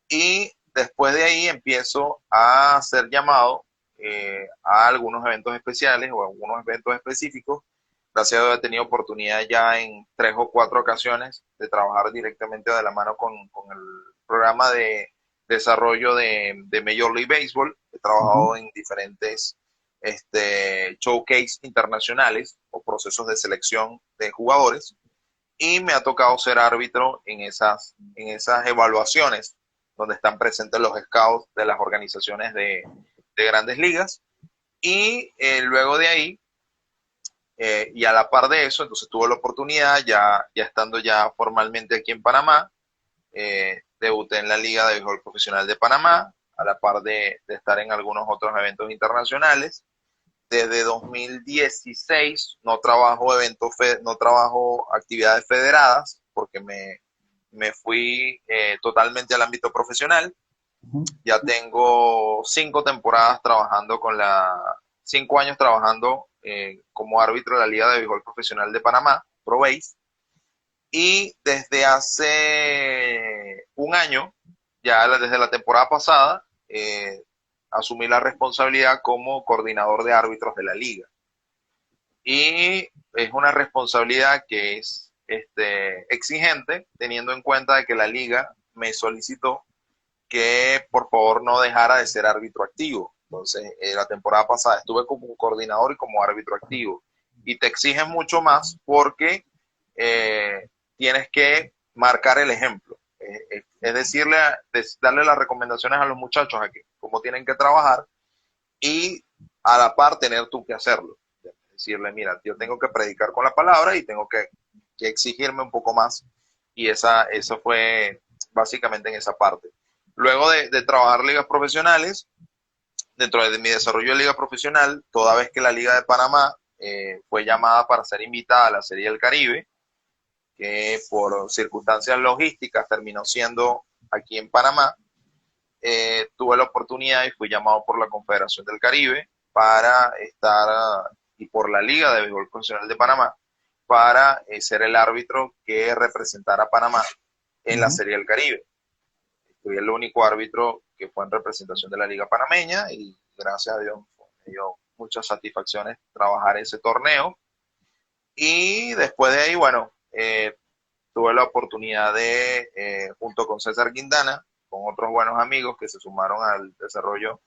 Y después de ahí empiezo a ser llamado a algunos eventos especiales o a algunos eventos específicos. Gracias a Dios he tenido oportunidad ya en 3 o 4 ocasiones de trabajar directamente de la mano con el programa de desarrollo de Major League Baseball. He trabajado en diferentes showcase internacionales o procesos de selección de jugadores y me ha tocado ser árbitro en esas evaluaciones donde están presentes los scouts de las organizaciones de grandes ligas. Y luego de ahí, y a la par de eso, entonces tuve la oportunidad, ya estando ya formalmente aquí en Panamá, debuté en la Liga de Béisbol Profesional de Panamá, a la par de estar en algunos otros eventos internacionales. Desde 2016 no trabajo actividades federadas porque me fui totalmente al ámbito profesional. Ya tengo 5 temporadas trabajando 5 años trabajando como árbitro de la Liga de Béisbol Profesional de Panamá, ProBase. Y desde hace un año, ya desde la temporada pasada, asumí la responsabilidad como coordinador de árbitros de la liga. Y es una responsabilidad que es exigente, teniendo en cuenta de que la liga me solicitó que por favor no dejara de ser árbitro activo. Entonces, la temporada pasada estuve como coordinador y como árbitro activo. Y te exigen mucho más porque tienes que marcar el ejemplo. Es darle las recomendaciones a los muchachos aquí, cómo tienen que trabajar y a la par tener tú que hacerlo. Decirle, mira, yo tengo que predicar con la palabra y tengo que exigirme un poco más. Y eso fue básicamente en esa parte. Luego de trabajar ligas profesionales, dentro de mi desarrollo de liga profesional, toda vez que la Liga de Panamá fue llamada para ser invitada a la Serie del Caribe, que por circunstancias logísticas terminó siendo aquí en Panamá, tuve la oportunidad y fui llamado por la Confederación del Caribe para estar, y por la Liga de Béisbol Profesional de Panamá, para ser el árbitro que representara a Panamá en la Serie del Caribe. Fui el único árbitro que fue en representación de la Liga Panameña y gracias a Dios me dio muchas satisfacciones trabajar ese torneo. Y después de ahí, bueno, tuve la oportunidad junto con César Quintana, con otros buenos amigos que se sumaron al desarrollo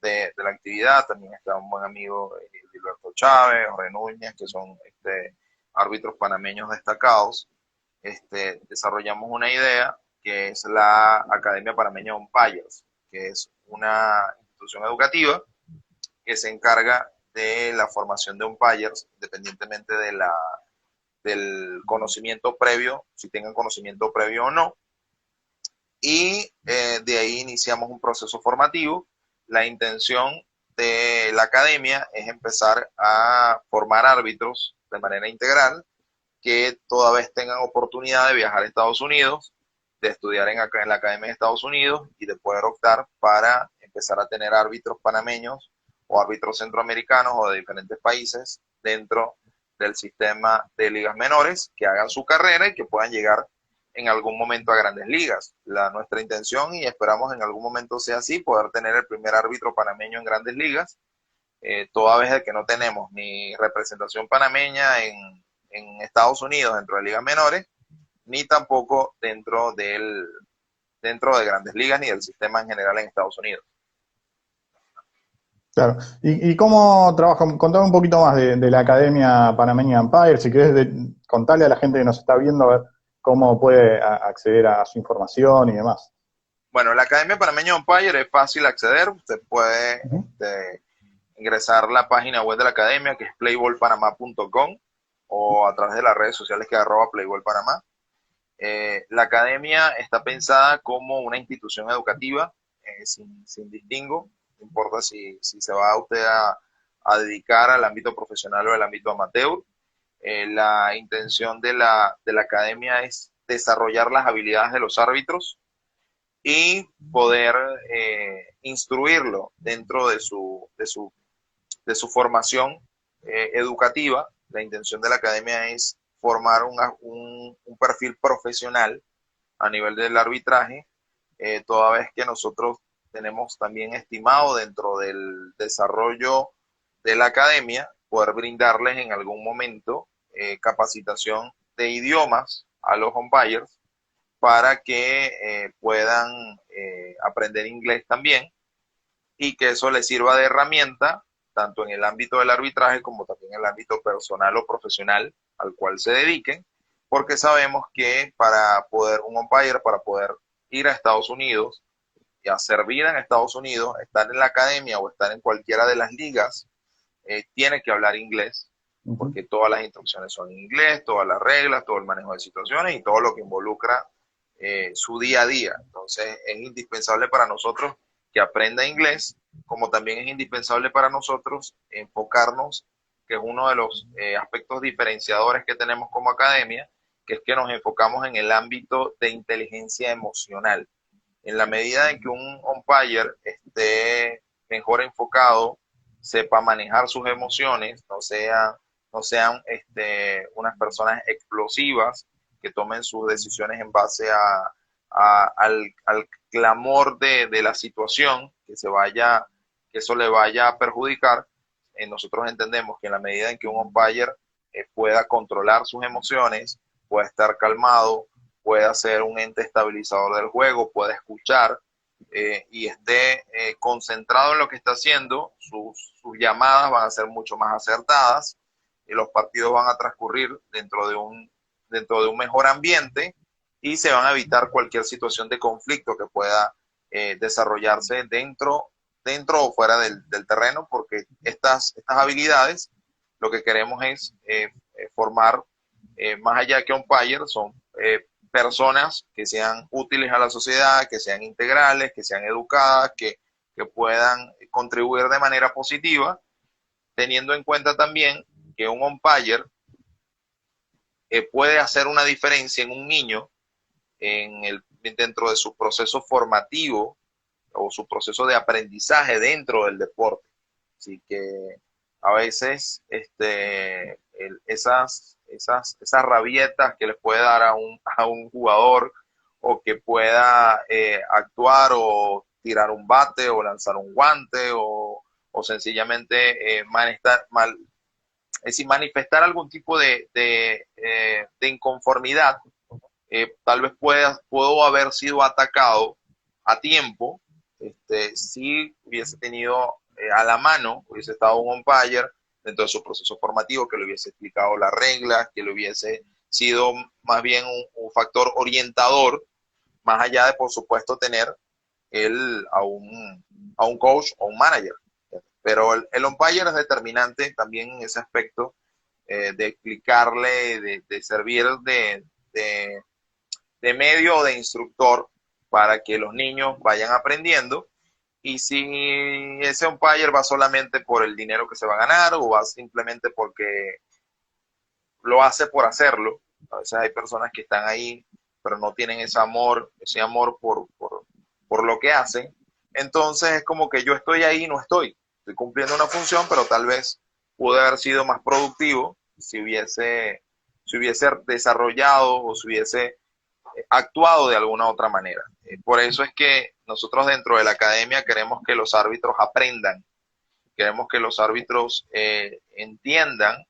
de la actividad. También está un buen amigo, Gilberto Chávez, Jorge Núñez, que son árbitros panameños destacados. Desarrollamos una idea que es la Academia Panameña Umpires, que es una institución educativa que se encarga de la formación de umpires, independientemente del conocimiento previo, si tengan conocimiento previo o no. Y de ahí iniciamos un proceso formativo. La intención de la academia es empezar a formar árbitros de manera integral, que toda vez tengan oportunidad de viajar a Estados Unidos, de estudiar acá en la Academia de Estados Unidos y de poder optar para empezar a tener árbitros panameños o árbitros centroamericanos o de diferentes países dentro del sistema de ligas menores, que hagan su carrera y que puedan llegar en algún momento a grandes ligas. Nuestra intención, y esperamos en algún momento sea así, poder tener el primer árbitro panameño en grandes ligas, toda vez de que no tenemos ni representación panameña en Estados Unidos dentro de ligas menores, ni tampoco dentro de grandes ligas ni del sistema en general en Estados Unidos. Claro. ¿Y cómo trabajan? Contame un poquito más de la Academia Panameña Empire, si querés contarle a la gente que nos está viendo a ver cómo puede acceder a su información y demás. Bueno, la Academia Panameña Empire es fácil acceder, usted puede ingresar a la página web de la Academia, que es playballpanamá.com, o a través de las redes sociales que es @playballpanamá. La Academia está pensada como una institución educativa, sin distingo, no importa si se va usted a dedicar al ámbito profesional o al ámbito amateur. La intención de la Academia es desarrollar las habilidades de los árbitros y poder instruirlo dentro de su formación educativa. La intención de la Academia es formar un perfil profesional a nivel del arbitraje, toda vez que nosotros tenemos también estimado dentro del desarrollo de la Academia poder brindarles en algún momento capacitación de idiomas a los umpires para que puedan aprender inglés también y que eso les sirva de herramienta tanto en el ámbito del arbitraje como también en el ámbito personal o profesional al cual se dediquen, porque sabemos que para poder para poder ir a Estados Unidos y hacer vida en Estados Unidos, estar en la academia o estar en cualquiera de las ligas, tiene que hablar inglés, porque todas las instrucciones son en inglés, todas las reglas, todo el manejo de situaciones y todo lo que involucra su día a día. Entonces es indispensable para nosotros que aprenda inglés, como también es indispensable para nosotros enfocarnos, que es uno de los aspectos diferenciadores que tenemos como academia, que es que nos enfocamos en el ámbito de inteligencia emocional. En la medida en que un umpire esté mejor enfocado, sepa manejar sus emociones, no sean unas personas explosivas que tomen sus decisiones en base al clamor de la situación, que eso le vaya a perjudicar. Nosotros entendemos que en la medida en que un umpire pueda controlar sus emociones, pueda estar calmado, pueda ser un ente estabilizador del juego, pueda escuchar y esté concentrado en lo que está haciendo, sus llamadas van a ser mucho más acertadas y los partidos van a transcurrir dentro de un mejor ambiente y se van a evitar cualquier situación de conflicto que pueda desarrollarse dentro o fuera del terreno, porque estas habilidades lo que queremos es formar, más allá que umpire, son personas que sean útiles a la sociedad, que sean integrales, que sean educadas, que puedan contribuir de manera positiva, teniendo en cuenta también que un umpire puede hacer una diferencia en un niño dentro de su proceso formativo o su proceso de aprendizaje dentro del deporte. Así que a veces esas rabietas que les puede dar a un jugador, o que pueda actuar o tirar un bate o lanzar un guante o sencillamente manifestar algún tipo de inconformidad, tal vez puedo haber sido atacado a tiempo, si hubiese tenido a la mano, hubiese estado un umpire dentro de su proceso formativo, que le hubiese explicado las reglas, que le hubiese sido más bien un factor orientador, más allá de, por supuesto, tener a un coach o un manager. Pero el umpire es determinante también en ese aspecto, de explicarle, de servir de medio o de instructor para que los niños vayan aprendiendo. Y si ese umpire va solamente por el dinero que se va a ganar o va simplemente porque lo hace por hacerlo. A veces hay personas que están ahí, pero no tienen ese amor por lo que hacen. Entonces es como que yo estoy ahí y no estoy. Estoy cumpliendo una función, pero tal vez pude haber sido más productivo si hubiese desarrollado o si hubiese actuado de alguna otra manera. Por eso es que nosotros dentro de la academia queremos que los árbitros aprendan, queremos que los árbitros entiendan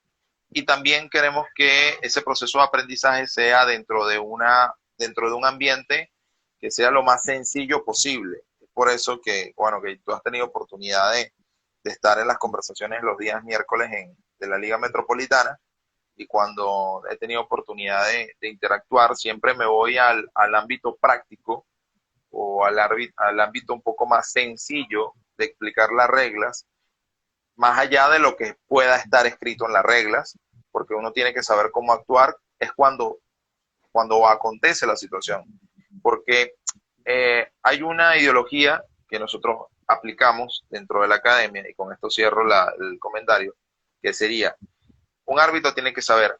y también queremos que ese proceso de aprendizaje sea dentro de un ambiente que sea lo más sencillo posible. Es por eso que, bueno, que tú has tenido oportunidad de estar en las conversaciones los días miércoles de la Liga Metropolitana, y cuando he tenido oportunidad de interactuar, siempre me voy al ámbito práctico o al ámbito un poco más sencillo de explicar las reglas, más allá de lo que pueda estar escrito en las reglas, porque uno tiene que saber cómo actuar, es cuando acontece la situación. Porque hay una ideología que nosotros aplicamos dentro de la academia, y con esto cierro el comentario, que sería, un árbitro tiene que saber,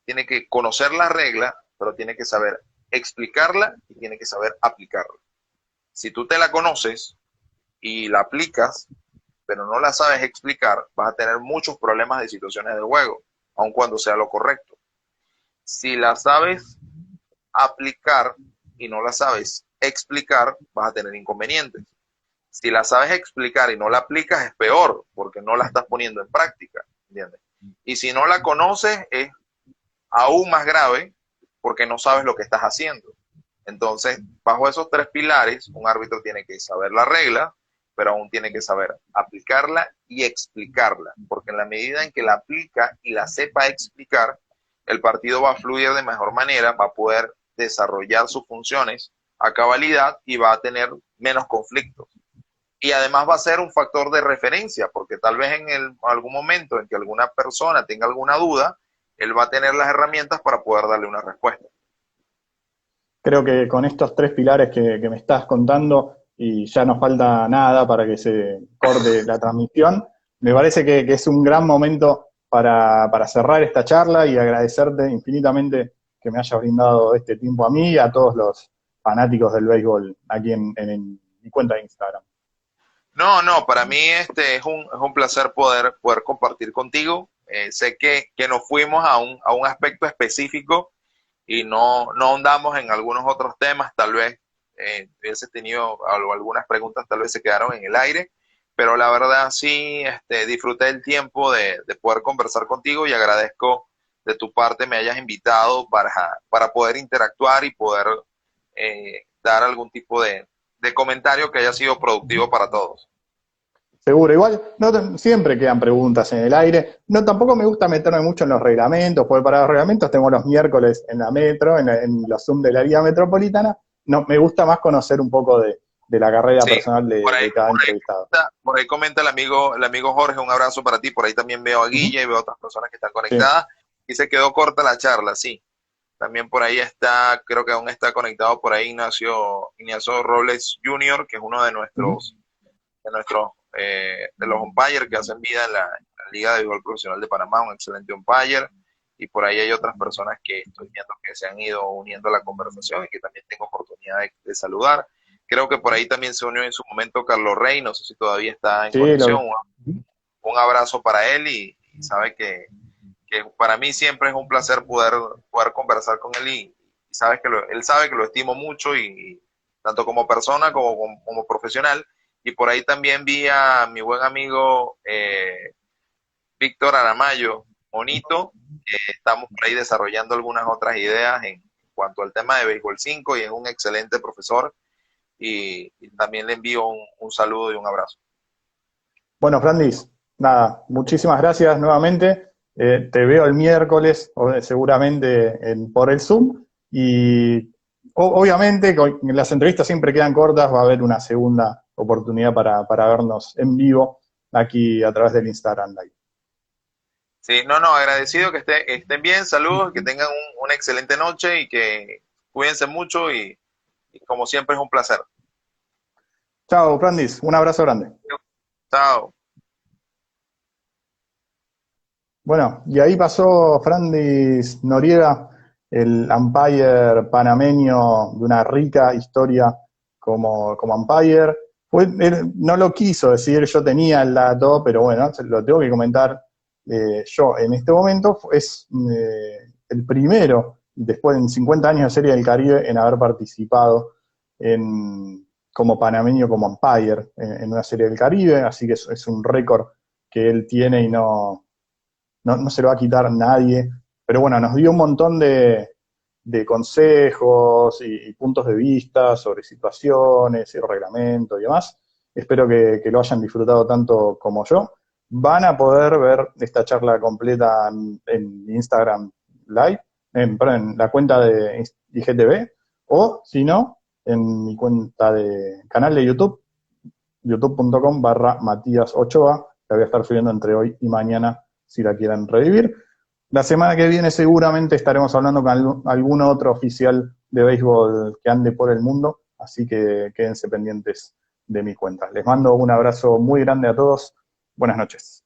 tiene que conocer la regla, pero tiene que saber explicarla y tiene que saber aplicarla. Si tú te la conoces y la aplicas, pero no la sabes explicar, vas a tener muchos problemas de situaciones de juego, aun cuando sea lo correcto. Si la sabes aplicar y no la sabes explicar, vas a tener inconvenientes. Si la sabes explicar y no la aplicas, es peor, porque no la estás poniendo en práctica, ¿entiendes? Y si no la conoces, es aún más grave, porque no sabes lo que estás haciendo. Entonces, bajo esos tres pilares, un árbitro tiene que saber la regla, pero aún tiene que saber aplicarla y explicarla, porque en la medida en que la aplica y la sepa explicar, el partido va a fluir de mejor manera, va a poder desarrollar sus funciones a cabalidad y va a tener menos conflictos. Y además va a ser un factor de referencia, porque tal vez algún momento en que alguna persona tenga alguna duda, él va a tener las herramientas para poder darle una respuesta. Creo que con estos tres pilares que me estás contando, y ya no falta nada para que se corte la transmisión, me parece que es un gran momento para cerrar esta charla y agradecerte infinitamente que me hayas brindado este tiempo a mí y a todos los fanáticos del béisbol aquí en mi cuenta de Instagram. No, no, para mí es un placer poder compartir contigo. Sé que nos fuimos a un aspecto específico y no ahondamos en algunos otros temas. Tal vez hubiese tenido algunas preguntas, tal vez se quedaron en el aire, pero la verdad sí disfruté el tiempo de poder conversar contigo y agradezco de tu parte me hayas invitado para poder interactuar y poder dar algún tipo de comentario que haya sido productivo para todos. Seguro, igual siempre quedan preguntas en el aire. No, tampoco me gusta meterme mucho en los reglamentos, porque para los reglamentos tengo los miércoles en la metro, en los Zoom de la Liga Metropolitana. No, me gusta más conocer un poco de la carrera Sí, personal de cada entrevistado. por ahí comenta el amigo Jorge, un abrazo para ti. Por ahí también veo a Ujú. Guilla y veo a otras personas que están Sí. conectadas. Y se quedó corta la charla, sí. También por ahí está, creo que aún está conectado por ahí Ignacio Robles Jr., que es uno Ujú. de los umpires que hacen vida en la Liga de Béisbol Profesional de Panamá, un excelente umpire. Y por ahí hay otras personas que estoy viendo que se han ido uniendo a la conversación y que también tengo oportunidad de saludar. Creo que por ahí también se unió en su momento Carlos Rey, no sé si todavía está en Sí, conexión. Ujú. Un abrazo para él y sabe que para mí siempre es un placer poder conversar con él y sabes que él sabe que lo estimo mucho y tanto como persona como profesional. Y por ahí también vi a mi buen amigo Víctor Aramayo, Monito, que estamos por ahí desarrollando algunas otras ideas en cuanto al tema de Béisbol 5 y es un excelente profesor y también le envío un saludo y un abrazo. Bueno, Frandis, nada, muchísimas gracias nuevamente. Te veo el miércoles, seguramente por el Zoom. Y obviamente, las entrevistas siempre quedan cortas, va a haber una segunda oportunidad para vernos en vivo aquí a través del Instagram Live. Sí, no, no, agradecido que estén bien, saludos, que tengan una excelente noche y que cuídense mucho y como siempre es un placer. Chao, Frandis, un abrazo grande. Chao. Bueno, y ahí pasó Frandis Noriega, el umpire panameño de una rica historia como umpire. Él no lo quiso decir, yo tenía el dato, pero bueno, se lo tengo que comentar yo. En este momento es el primero, después de 50 años de Serie del Caribe, en haber participado como panameño, como umpire en una Serie del Caribe, así que es un récord que él tiene y no se lo va a quitar nadie, pero bueno, nos dio un montón de consejos y puntos de vista sobre situaciones y reglamento y demás. Espero que lo hayan disfrutado tanto como yo. Van a poder ver esta charla completa en Instagram Live, perdón, en la cuenta de IGTV, o si no, en mi cuenta de canal de YouTube, youtube.com/Matías Ochoa, que voy a estar subiendo entre hoy y mañana si la quieren revivir. La semana que viene seguramente estaremos hablando con algún otro oficial de béisbol que ande por el mundo, así que quédense pendientes de mi cuenta. Les mando un abrazo muy grande a todos. Buenas noches.